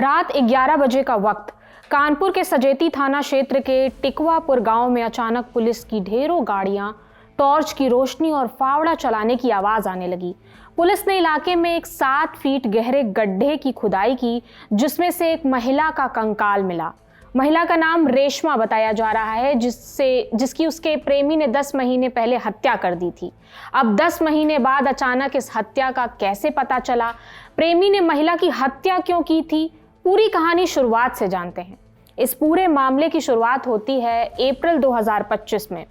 रात 11 बजे का वक्त कानपुर के सजेती थाना क्षेत्र के टिकवापुर गांव में अचानक पुलिस की ढेरों गाड़ियां, टॉर्च की रोशनी और फावड़ा चलाने की आवाज आने लगी। पुलिस ने इलाके में एक 7 फीट गहरे गड्ढे की खुदाई की, जिसमें से एक महिला का कंकाल मिला। महिला का नाम रेशमा बताया जा रहा है, जिसकी उसके प्रेमी ने 10 महीने पहले हत्या कर दी थी। अब 10 महीने बाद अचानक इस हत्या का कैसे पता चला, प्रेमी ने महिला की हत्या क्यों की थी, पूरी कहानी शुरुआत से जानते हैं। इस पूरे मामले की शुरुआत होती है अप्रैल 2025 में।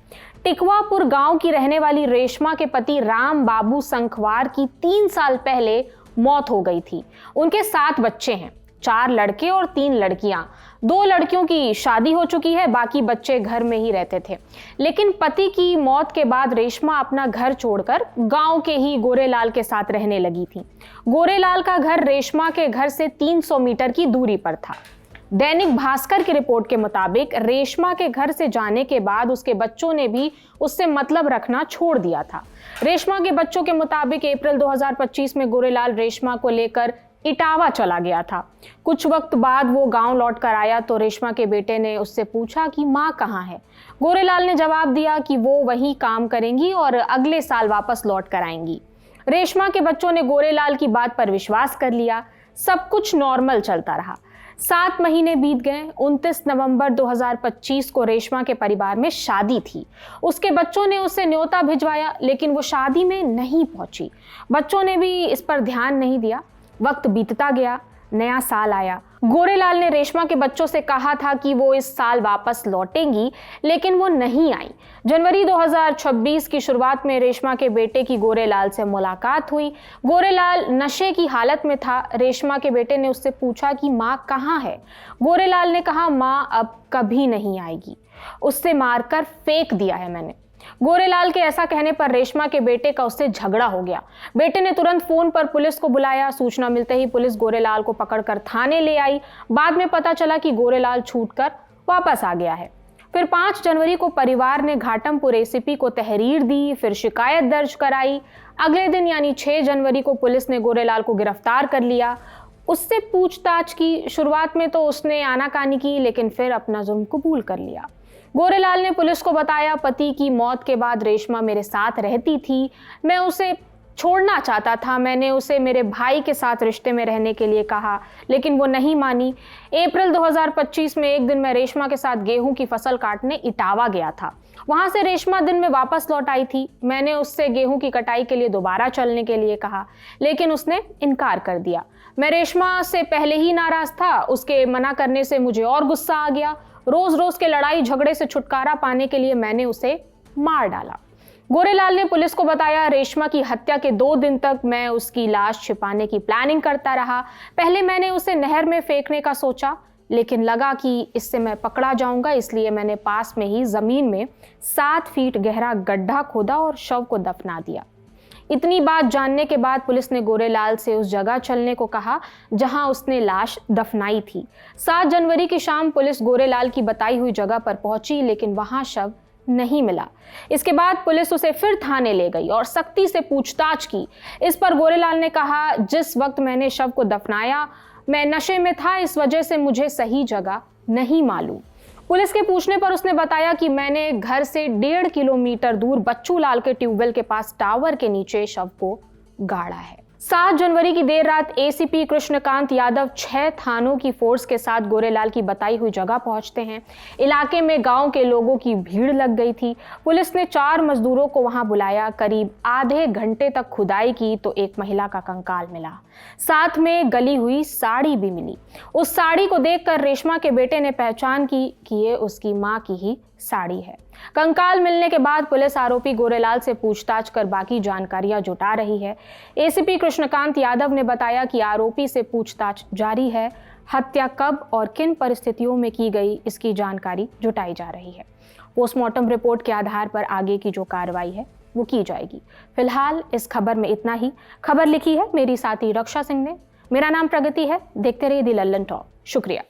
टिकवापुर गांव की रहने वाली रेशमा के पति राम बाबू संखवार की 3 साल पहले मौत हो गई थी। उनके 7 बच्चे हैं, 4 लड़के और 3 लड़कियां। 2 लड़कियों की शादी हो चुकी है, बाकी बच्चे घर में ही रहते थे। लेकिन पति की मौत के बाद रेशमा अपना घर छोड़कर गांव के ही गोरेलाल के साथ रहने लगी थी। गोरेलाल का घर रेशमा के घर से 300 मीटर की दूरी पर था। दैनिक भास्कर की रिपोर्ट के मुताबिक रेशमा के घर से जाने के बाद उसके बच्चों ने भी उससे मतलब रखना छोड़ दिया था। रेशमा के बच्चों के मुताबिक अप्रैल 2025 में गोरेलाल रेशमा को लेकर इटावा चला गया था। कुछ वक्त बाद वो गांव लौट कर आया तो रेशमा के बेटे ने उससे पूछा कि माँ कहाँ है। गोरेलाल ने जवाब दिया कि वो वहीं काम करेंगी और अगले साल वापस लौट कर आएंगी। रेशमा के बच्चों ने गोरेलाल की बात पर विश्वास कर लिया। सब कुछ नॉर्मल चलता रहा। 7 महीने बीत गए। 29 नवंबर 2025 को रेशमा के परिवार में शादी थी। उसके बच्चों ने उसे न्योता भिजवाया, लेकिन वो शादी में नहीं पहुंची। बच्चों ने भी इस पर ध्यान नहीं दिया। वक्त बीतता गया, नया साल आया। गोरेलाल ने रेशमा के बच्चों से कहा था कि वो इस साल वापस लौटेंगी, लेकिन वो नहीं आई। जनवरी 2026 की शुरुआत में रेशमा के बेटे की गोरेलाल से मुलाकात हुई। गोरेलाल नशे की हालत में था। रेशमा के बेटे ने उससे पूछा कि माँ कहाँ है। गोरेलाल ने कहा, माँ अब कभी नहीं आएगी, उससे मारकर फेंक दिया है मैंने। गोरेलाल के ऐसा कहने पर रेशमा के बेटे का उससे झगड़ा हो गया। बेटे ने तुरंत फोन पर पुलिस को बुलाया। सूचना मिलते ही पुलिस गोरेलाल को पकड़कर थाने ले आई। बाद में पता चला कि गोरेलाल छूटकर वापस आ गया है। फिर 5 जनवरी को परिवार ने घाटमपुर एसीपी को तहरीर दी, फिर शिकायत दर्ज कराई। अगले दिन यानी 6 जनवरी को पुलिस ने गोरेलाल को गिरफ्तार कर लिया। उससे पूछताछ की। शुरुआत में तो उसने आनाकानी की, लेकिन फिर अपना जुर्म कबूल कर लिया। गोरेलाल ने पुलिस को बताया, पति की मौत के बाद रेशमा मेरे साथ रहती थी। मैं उसे छोड़ना चाहता था। मैंने उसे मेरे भाई के साथ रिश्ते में रहने के लिए कहा, लेकिन वो नहीं मानी। अप्रैल 2025 में एक दिन मैं रेशमा के साथ गेहूं की फसल काटने इटावा गया था। वहां से रेशमा दिन में वापस लौट आई थी। मैंने उससे गेहूं की कटाई के लिए दोबारा चलने के लिए कहा, लेकिन उसने इनकार कर दिया। मैं रेशमा से पहले ही नाराज था। उसके मना करने से मुझे और गुस्सा आ गया। रोज रोज के लड़ाई झगड़े से छुटकारा पाने के लिए मैंने उसे मार डाला। गोरेलाल ने पुलिस को बताया, रेशमा की हत्या के 2 दिन तक मैं उसकी लाश छिपाने की प्लानिंग करता रहा। पहले मैंने उसे नहर में फेंकने का सोचा, लेकिन लगा कि इससे मैं पकड़ा जाऊंगा, इसलिए मैंने पास में ही जमीन में 7 फीट गहरा गड्ढा खोदा और शव को दफना दिया। इतनी बात जानने के बाद पुलिस ने गोरेलाल से उस जगह चलने को कहा जहां उसने लाश दफनाई थी। 7 जनवरी की शाम पुलिस गोरेलाल की बताई हुई जगह पर पहुंची, लेकिन वहां शव नहीं मिला। इसके बाद पुलिस उसे फिर थाने ले गई और सख्ती से पूछताछ की। इस पर गोरेलाल ने कहा, जिस वक्त मैंने शव को दफनाया मैं नशे में था, इस वजह से मुझे सही जगह नहीं मालूम। पुलिस के पूछने पर उसने बताया कि मैंने घर से 1.5 किलोमीटर दूर बच्चू लाल के ट्यूबवेल के पास टावर के नीचे शव को गाड़ा है। 7 जनवरी की देर रात एसीपी कृष्णकांत यादव 6 थानों की फोर्स के साथ गोरेलाल की बताई हुई जगह पहुंचते हैं। इलाके में गांव के लोगों की भीड़ लग गई थी। पुलिस ने 4 मजदूरों को वहां बुलाया। करीब आधे घंटे तक खुदाई की तो एक महिला का कंकाल मिला। साथ में गली हुई साड़ी भी मिली। उस साड़ी को देखकर रेशमा के बेटे ने पहचान की कि ये उसकी माँ की ही साड़ी है। कंकाल मिलने के बाद पुलिस आरोपी गोरेलाल से पूछताछ कर बाकी जानकारियां जुटा रही है। एसीपी कृष्णकांत यादव ने बताया कि आरोपी से पूछताछ जारी है। हत्या कब और किन परिस्थितियों में की गई, इसकी जानकारी जुटाई जा रही है। पोस्टमार्टम रिपोर्ट के आधार पर आगे की जो कार्रवाई है वो की जाएगी। फिलहाल इस खबर में इतना ही। खबर लिखी है मेरी साथी रक्षा सिंह ने। मेरा नाम प्रगति है। देखते रहिए दी लल्लन टॉप। शुक्रिया।